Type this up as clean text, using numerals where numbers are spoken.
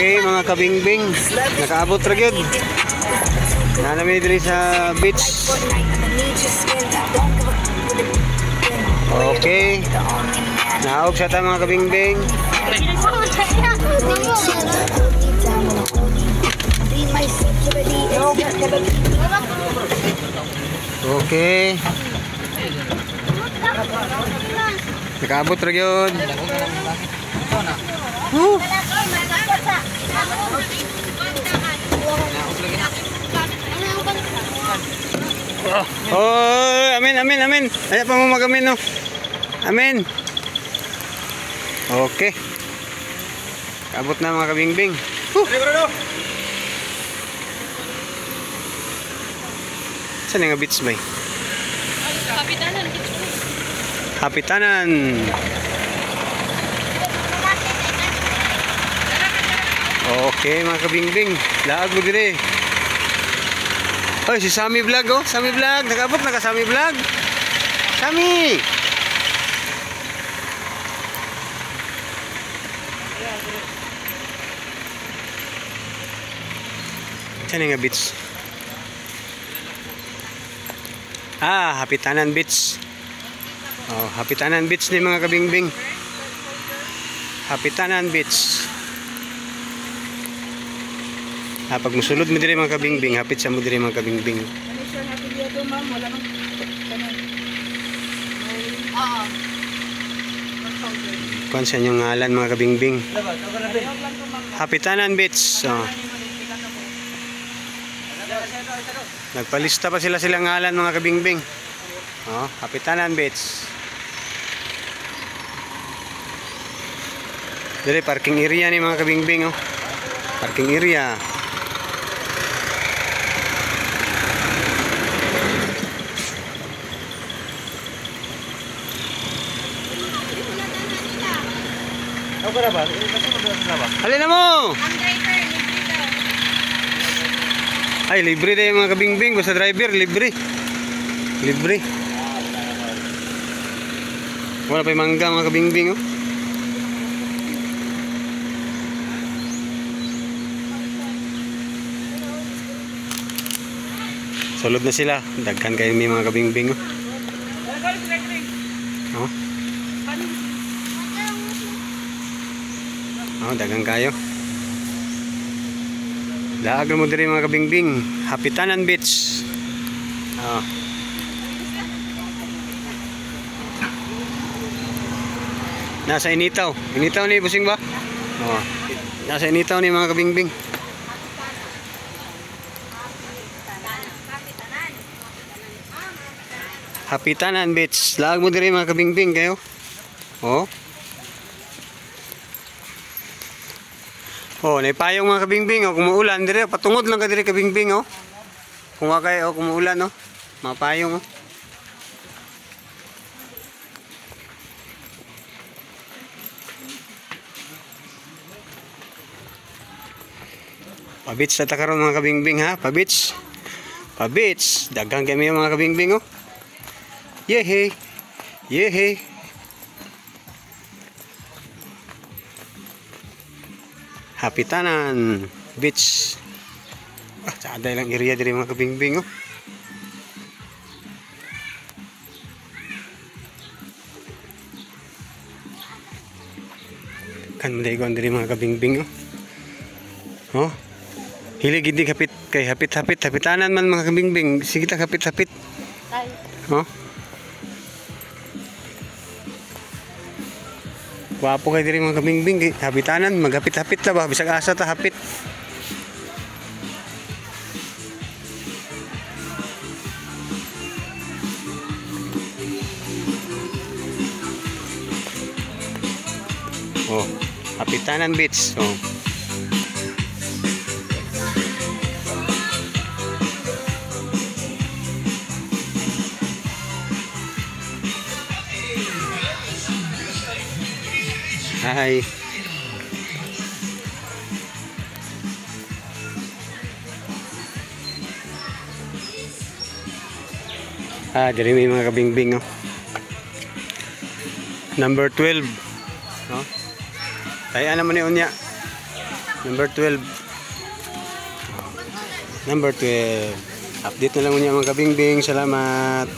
Okay, mga kabingbing, nakaabot ra gyud. Nanami diri sa beach. Okay. Naog sa ta mga kabingbing. Okay. Nakaabot ra gyud. Oh, amin, amin, amin. Ay pa mo magamin no. Amin. Okay. Abot na mga kabingbing. Saan nga beach bay? Kapitanan. Kapitanan. Okay mga kabingbing, laag mo dire. Hoy, si Sammy Vlog oh, Sammy Vlog, nakabot na ka Sammy Vlog. Sammy. Saan nga beach? Ah, Kapitanan Beach. Oh, Kapitanan Beach ni mga kabingbing. Kapitanan Beach. Pag musulod mo dire mga kabingbing, hapit sa mo dire mga kabingbing. Kuan sa inyong ngalan mga kabingbing? Kapitanan Beach. Oh. Nagpalista pa sila ngalan mga kabingbing. Oh, Kapitanan Beach. Dire parking area ni mga kabingbing oh. Parking area. Halina mo! Ay, libre na yung mga kabingbing. Basta driver, libre. Libre. Wala pa yung mangga mga kabingbing oh. Sulod na sila. Daghan kayo may mga kabingbing oh. Oh. Oh, dagang kayo. Laag mo diri mga kabingbing. Kapitanan Beach. Oh. Nasa Initaw. Initaw ni busing ba? Oh. Nasa Initaw ni mga kabingbing. Kapitanan Beach. Laag mo diri mga kabingbing kayo. Oh. Oh, naipayong mga kabingbing oh, kumuulan dire, patungod lang ka dire kabingbing oh. Kung wakay oh, kumuulan oh. Mapayong oh. Pa-beach na ta karon mga kabingbing ha, pa-beach. Pa-beach, daghang kami mga kabingbing oh. Yehe. Yehe. Kapitanan Beach. Ah, sada lang area diri mga kabingbing oh. Kan daygon diri mga kabingbing oh. Oh. Hilig gid kapit kay hapit-hapit, hapitanan man mga kabingbing. Sige ta hapit-hapit. Oh. Wapo kay diri mga kabingbing, habitanan maghapit-hapit ta ba bisag asa ta hapit. Oh, Kapitanan Beach. Oh. Hi. Diri may mga kabingbing oh. Number 12. No? Tayo naman ni unya. Number 12. Number 12. Update na lang niya mga kabingbing. Salamat.